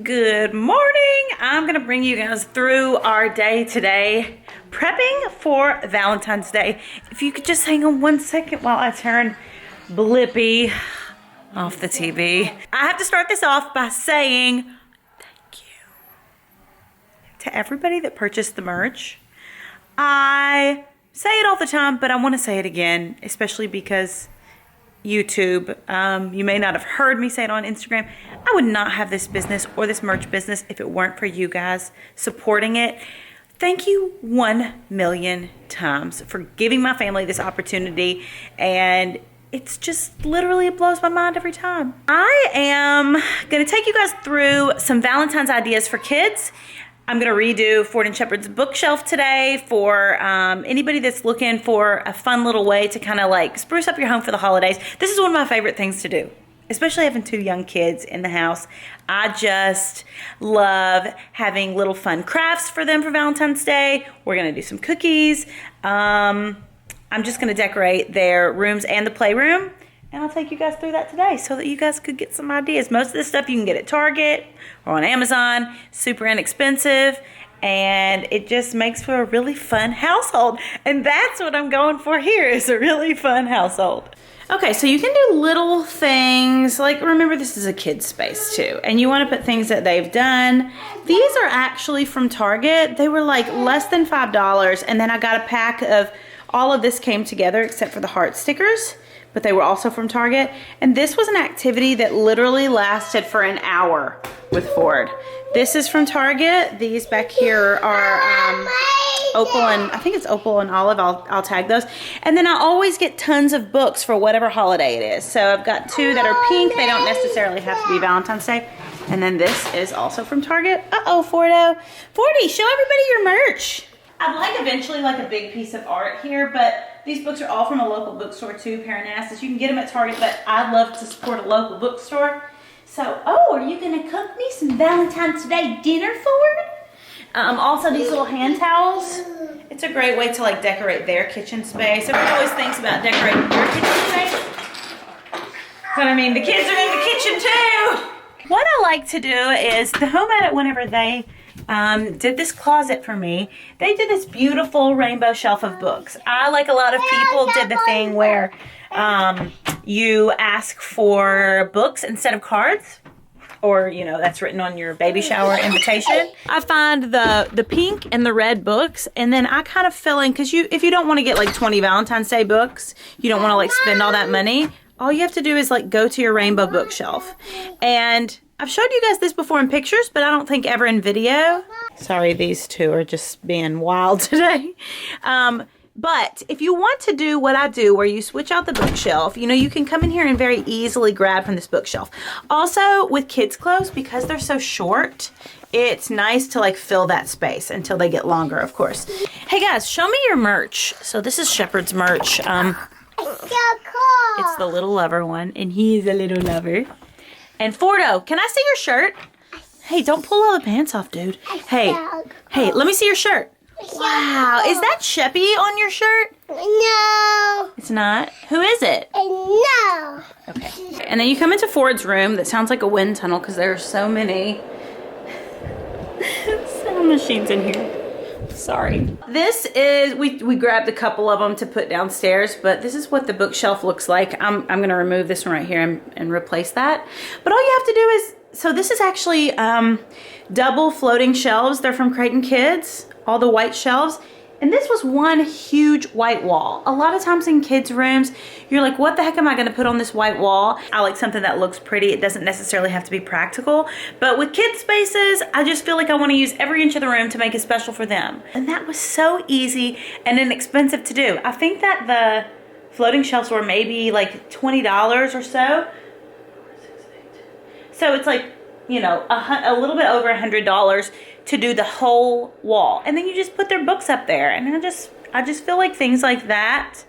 Good morning. I'm gonna bring you guys through our day today, prepping for Valentine's Day. If you could just hang on 1 second while I turn Blippi off the TV. I have to start this off by saying thank you to everybody that purchased the merch. I say it all the time, but I want to say it again, especially because YouTube. You may not have heard me say it on Instagram. I would not have this business or this merch business if it weren't for you guys supporting it. Thank you 1,000,000 times for giving my family this opportunity, and it's just literally, it blows my mind every time. I am gonna take you guys through some Valentine's ideas for kids. I'm going to redo Ford and Shepherd's bookshelf today for anybody that's looking for a fun little way to kind of like spruce up your home for the holidays. This is one of my favorite things to do, especially having 2 young kids in the house. I just love having little fun crafts for them for Valentine's Day. We're going to do some cookies. I'm just going to decorate their rooms and the playroom. And I'll take you guys through that today so that you guys could get some ideas. Most of this stuff you can get at Target or on Amazon, super inexpensive, and it just makes for a really fun household. And that's what I'm going for here, is a really fun household. Okay, so you can do little things, like remember this is a kid's space too, and you want to put things that they've done. These are actually from Target. They were like less than $5, and then I got a pack of, all of this came together except for the heart stickers, but they were also from Target. And this was an activity that literally lasted for an hour with Ford. This is from Target. These back here are Opal, and I think it's Opal and Olive. I'll tag those. And then I always get tons of books for whatever holiday it is. So I've got 2 that are pink. They don't necessarily have to be Valentine's Day. And then this is also from Target. Uh-oh, Fordo. Fordy, show everybody your merch. I'd like eventually like a big piece of art here, but these books are all from a local bookstore too, Parnassus. You can get them at Target, but I'd love to support a local bookstore. So, oh, are you gonna cook me some Valentine's Day dinner, Ford? Also these little hand towels. It's a great way to like decorate their kitchen space. Everybody always thinks about decorating their kitchen space. But I mean, the kids are in the kitchen too. What I like to do is, the Home Edit, whenever they did this closet for me, they did this beautiful rainbow shelf of books. I, like a lot of people, did the thing where you ask for books instead of cards, or you know, that's written on your baby shower invitation. I find the pink and the red books, and then I kind of fill in, because if you don't want to get like 20 Valentine's Day books, you don't want to like spend all that money, all you have to do is like go to your rainbow bookshelf. And I've showed you guys this before in pictures, but I don't think ever in video. Sorry, these 2 are just being wild today. But if you want to do what I do, where you switch out the bookshelf, you know, you can come in here and very easily grab from this bookshelf. Also, with kids' clothes, because they're so short, it's nice to like fill that space until they get longer, of course. Hey guys, show me your merch. So this is Shepherd's merch. It's so cool. It's the little lover one, and he's a little lover. And Fordo, can I see your shirt? Hey, don't pull all the pants off, dude. Hey, let me see your shirt. Wow, is that Sheppy on your shirt? No. It's not? Who is it? No. Okay. And then you come into Ford's room that sounds like a wind tunnel because there are so many sound machines in here. Sorry. This is, we grabbed a couple of them to put downstairs, but this is what the bookshelf looks like. I'm going to remove this one right here and replace that. But all you have to do is, so this is actually double floating shelves. They're from Creighton Kids, all the white shelves. And this was one huge white wall. A lot of times in kids' rooms, you're like, what the heck am I gonna put on this white wall? I like something that looks pretty. It doesn't necessarily have to be practical. But with kids' spaces, I just feel like I wanna use every inch of the room to make it special for them. And that was so easy and inexpensive to do. I think that the floating shelves were maybe like $20 or so. So it's like, you know, a little bit over $100 to do the whole wall. And then you just put their books up there. And I just feel like things like that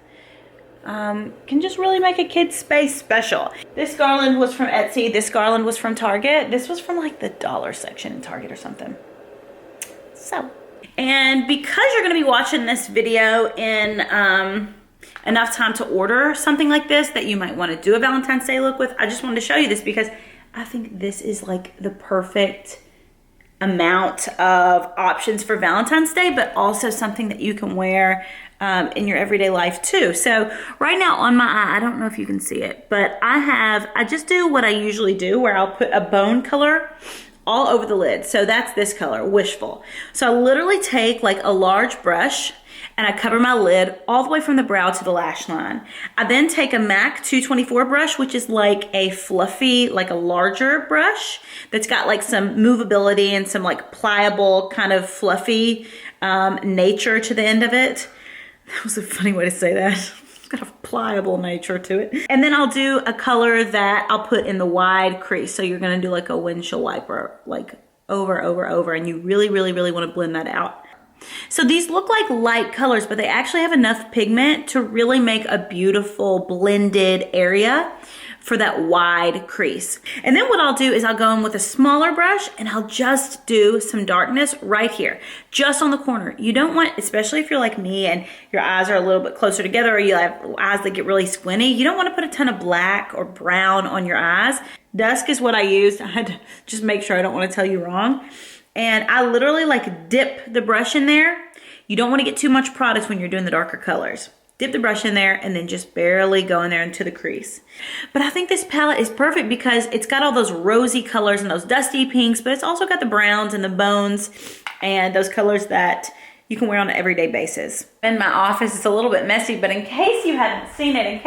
can just really make a kid's space special. This garland was from Etsy. This garland was from Target. This was from like the dollar section in Target or something. So, and because you're gonna be watching this video in enough time to order something like this that you might want to do a Valentine's Day look with, I just wanted to show you this because I think this is like the perfect amount of options for Valentine's Day, but also something that you can wear in your everyday life too. So right now on my eye, I don't know if you can see it, but I just do what I usually do, where I'll put a bone color all over the lid. So that's this color, Wishful. So I literally take like a large brush and I cover my lid all the way from the brow to the lash line. I then take a MAC 224 brush, which is like a fluffy, like a larger brush that's got like some movability and some like pliable kind of fluffy nature to the end of it. That was a funny way to say that. It's got a pliable nature to it. And then I'll do a color that I'll put in the wide crease. So you're gonna do like a windshield wiper, like over, and you really, really, really wanna blend that out. So these look like light colors, but they actually have enough pigment to really make a beautiful blended area for that wide crease. And then what I'll do is I'll go in with a smaller brush and I'll just do some darkness right here, just on the corner. You don't want, especially if you're like me and your eyes are a little bit closer together, or you have eyes that get really squinty, you don't want to put a ton of black or brown on your eyes. Dusk is what I used. I had to just make sure I don't want to tell you wrong. And I literally like dip the brush in there. You don't want to get too much product when you're doing the darker colors. Dip the brush in there and then just barely go in there into the crease. But I think this palette is perfect because it's got all those rosy colors and those dusty pinks, but it's also got the browns and the bones and those colors that you can wear on an everyday basis. In my office, it's a little bit messy, but in case you haven't seen it,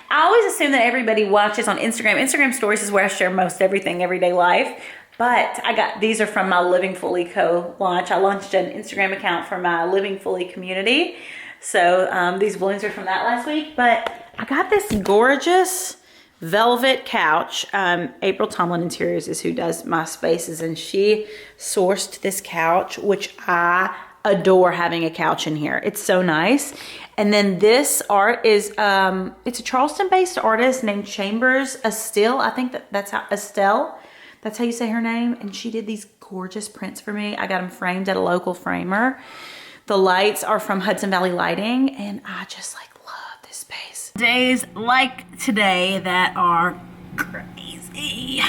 I always assume that everybody watches on Instagram. Instagram stories is where I share most everything, everyday life. But these are from my Living Fully Co. launch. I launched an Instagram account for my Living Fully community. So these balloons are from that last week. But I got this gorgeous velvet couch. April Tomlin Interiors is who does my spaces, and she sourced this couch, which I adore having a couch in here. It's so nice. And then this art is, it's a Charleston-based artist named Chambers Estelle. I think that's how, Estelle. That's how you say her name. And she did these gorgeous prints for me. I got them framed at a local framer. The lights are from Hudson Valley Lighting, and I just like love this space. Days like today that are crazy,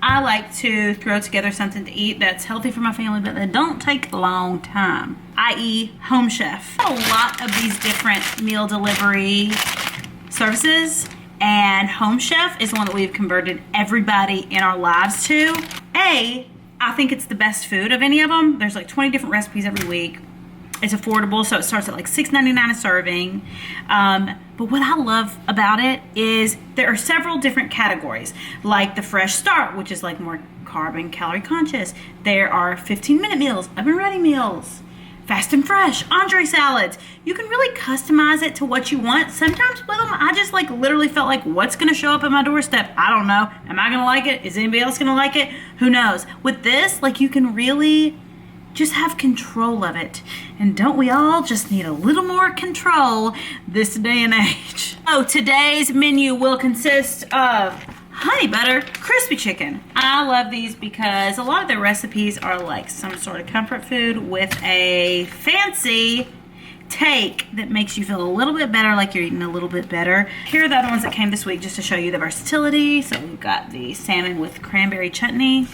I like to throw together something to eat that's healthy for my family, but that don't take a long time, i.e. Home Chef. A lot of these different meal delivery services, and Home Chef is one that we've converted everybody in our lives to. I think it's the best food of any of them. There's like 20 different recipes every week. It's affordable, so it starts at like $6.99 a serving. But what I love about it is there are several different categories, like the Fresh Start, which is like more carb and calorie conscious. There are 15-minute meals, oven-ready meals, fast and fresh, entree salads. You can really customize it to what you want. Sometimes with them, I just like literally felt like, what's gonna show up at my doorstep? I don't know. Am I gonna like it? Is anybody else gonna like it? Who knows? With this, like, you can really just have control of it. And don't we all just need a little more control this day and age? Oh, today's menu will consist of honey butter crispy chicken. I love these because a lot of their recipes are like some sort of comfort food with a fancy take that makes you feel a little bit better, like you're eating a little bit better. Here are the other ones that came this week just to show you the versatility. So we've got the salmon with cranberry chutney.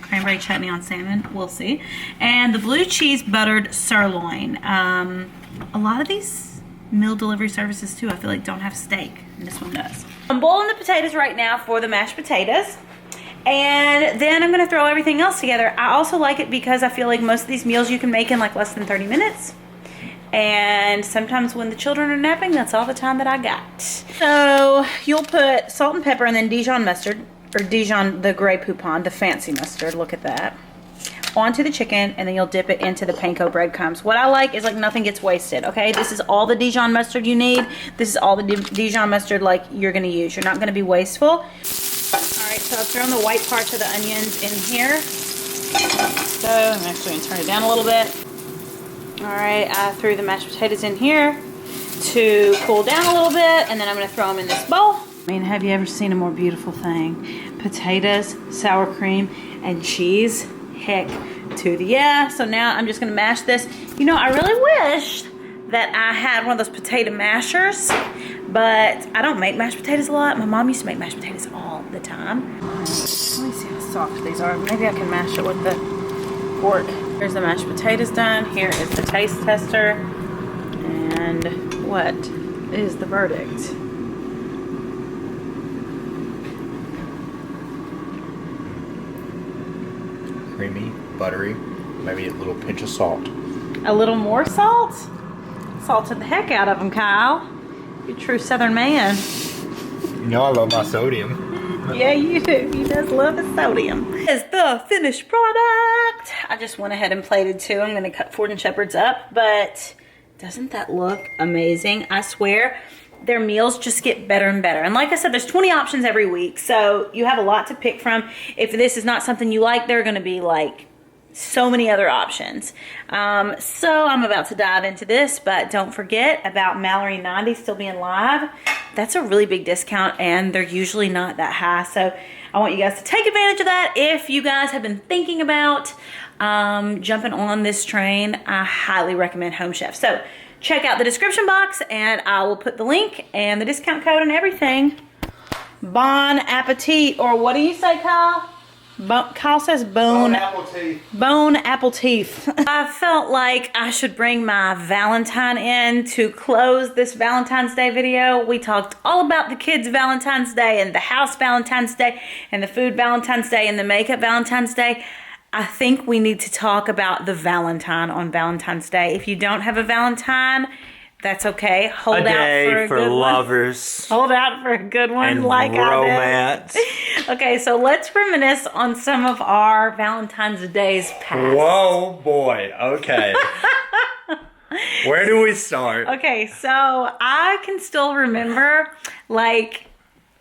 Cranberry chutney on salmon, we'll see. And the blue cheese buttered sirloin. A lot of these meal delivery services too, I feel like don't have steak, and this one does. I'm boiling the potatoes right now for the mashed potatoes. And then I'm gonna throw everything else together. I also like it because I feel like most of these meals you can make in like less than 30 minutes. And sometimes when the children are napping, that's all the time that I got. So you'll put salt and pepper and then Dijon mustard, or Dijon, the Grey Poupon, the fancy mustard, look at that, onto the chicken, and then you'll dip it into the panko breadcrumbs. What I like is like nothing gets wasted, okay? This is all the Dijon mustard you need. This is all the Dijon mustard like you're gonna use. You're not gonna be wasteful. All right, so I've thrown the white parts of the onions in here. So I'm actually gonna turn it down a little bit. All right, I threw the mashed potatoes in here to cool down a little bit, and then I'm gonna throw them in this bowl. I mean, have you ever seen a more beautiful thing? Potatoes, sour cream, and cheese. Heck to the yeah. So now I'm just gonna mash this. You know, I really wish that I had one of those potato mashers, but I don't make mashed potatoes a lot. My mom used to make mashed potatoes all the time. Let me soft these are. Maybe I can mash it with the fork. Here's the mashed potatoes done. Here is the taste tester. And what is the verdict? Creamy, buttery, maybe a little pinch of salt. A little more salt? Salted the heck out of them, Kyle. You're a true Southern man. You know I love my sodium. Yeah, you do. He does love his sodium. Is the finished product. I just went ahead and plated two. I'm going to cut Ford and Shepherd's up, but doesn't that look amazing? I swear, their meals just get better and better. And like I said, there's 20 options every week, so you have a lot to pick from. If this is not something you like, there are going to be like so many other options. So I'm about to dive into this, but don't forget about Mallory 90 still being live. That's a really big discount, and they're usually not that high. So I want you guys to take advantage of that. If you guys have been thinking about jumping on this train, I highly recommend Home Chef. So check out the description box, and I will put the link and the discount code and everything. Bon appetit, or what do you say, Kyle? Kyle says bone apple teeth. Bone apple teeth. I felt like I should bring my Valentine in to close this Valentine's Day video. We talked all about the kids' Valentine's Day and the house Valentine's Day and the food Valentine's Day and the makeup Valentine's Day. I think we need to talk about the Valentine on Valentine's Day. If you don't have a Valentine, that's okay. Hold out for a good lovers. one. Hold out for a good one, And like romance. I did. Okay, so let's reminisce on some of our Valentine's Days past. Whoa, boy. Okay. Where do we start? Okay, so I can still remember, like,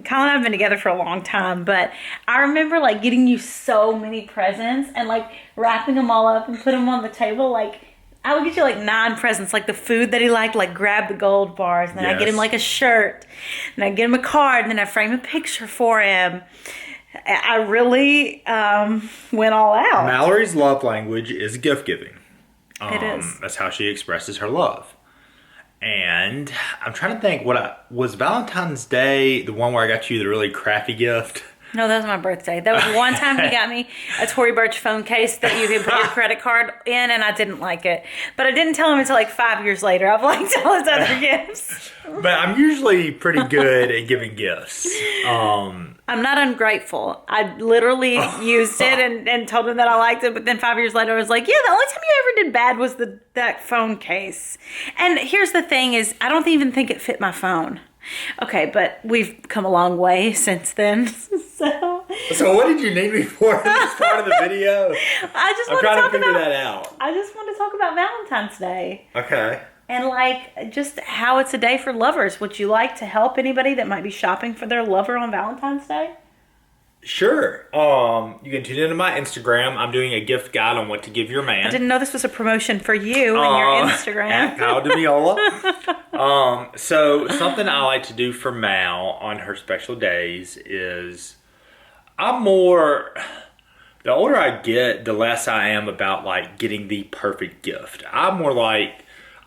Kyle and I have been together for a long time, but I remember, like, getting you so many presents and, like, wrapping them all up and putting them on the table, like, I would get you like 9 presents, like the food that he liked, like grab the gold bars, and then I get him like a shirt, and I get him a card, and then I frame a picture for him. I really went all out. Mallory's love language is gift giving. It is. That's how she expresses her love. And I'm trying to think, was Valentine's Day the one where I got you the really crappy gift? No, that was my birthday. That was one time he got me a Tory Burch phone case that you could put your credit card in, and I didn't like it. But I didn't tell him until like 5 years later. I've liked all his other gifts. But I'm usually pretty good at giving gifts. I'm not ungrateful. I literally used it and told him that I liked it, but then 5 years later I was like, yeah, the only time you ever did bad was that phone case. And here's the thing is, I don't even think it fit my phone. Okay, but we've come a long way since then. So what did you need me for in this part of the video? I'm trying to figure that out. I just want to talk about Valentine's Day. Okay. And like just how it's a day for lovers. Would you like to help anybody that might be shopping for their lover on Valentine's Day? Sure. You can tune into my Instagram. I'm doing a gift guide on what to give your man. I didn't know this was a promotion for you and your Instagram. At Kyle DeMiola. So something I like to do for Mal on her special days is the older I get, the less I am about like getting the perfect gift. I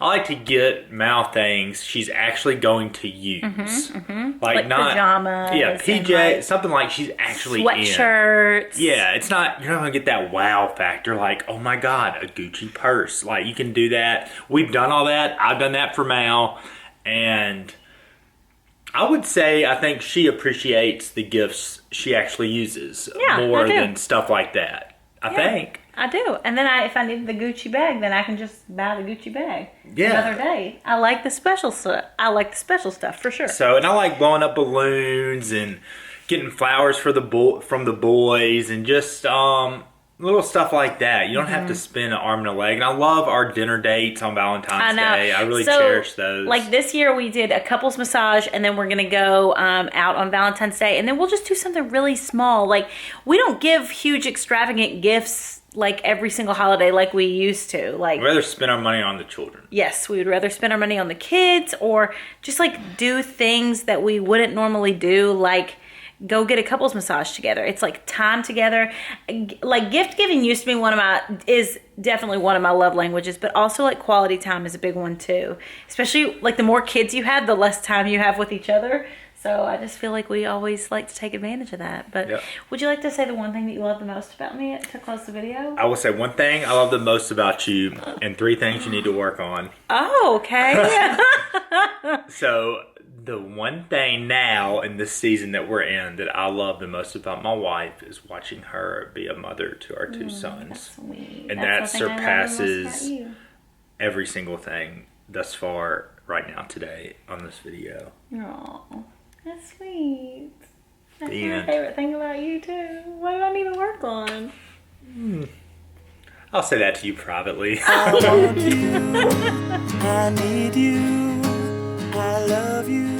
like to get Mal things she's actually going to use. Like not pajamas. Yeah, PJ, something like she's actually sweatshirts. in. Yeah, it's not, you're not gonna get that wow factor like, oh my God, a Gucci purse. Like you can do that. We've done all that. I've done that for Mal. And I would say I think she appreciates the gifts she actually uses more than stuff like that. I think. I do. And then if I needed the Gucci bag, then I can just buy the Gucci bag another day. I like the special stuff. For sure. So, and I like blowing up balloons and getting flowers from the boys and just little stuff like that. You don't have to spend an arm and a leg. And I love our dinner dates on Valentine's Day. I really cherish those. Like this year we did a couples massage, and then we're going to go out on Valentine's Day, and then we'll just do something really small. Like we don't give huge extravagant gifts like every single holiday like we used to. Like we'd rather spend our money on the children. Yes, we would rather spend our money on the kids, or just like do things that we wouldn't normally do, like go get a couples massage together. It's like time together. Like gift giving used to be is definitely one of my love languages, but also like quality time is a big one too. Especially like the more kids you have, the less time you have with each other. So I just feel like we always like to take advantage of that. But Yep. would you like to say the one thing that you love the most about me to close the video? I will say one thing I love the most about you, and 3 things you need to work on. Oh, okay. So the one thing now in this season that we're in that I love the most about my wife is watching her be a mother to our 2 sons. That's sweet. And That's that the thing I love the most surpasses about you. every single thing thus far right now today on this video. Aw, that's sweet. That's The my end. favorite thing about you too. What do I need to work on? I'll say that to you privately. I want you, I need you, I love you.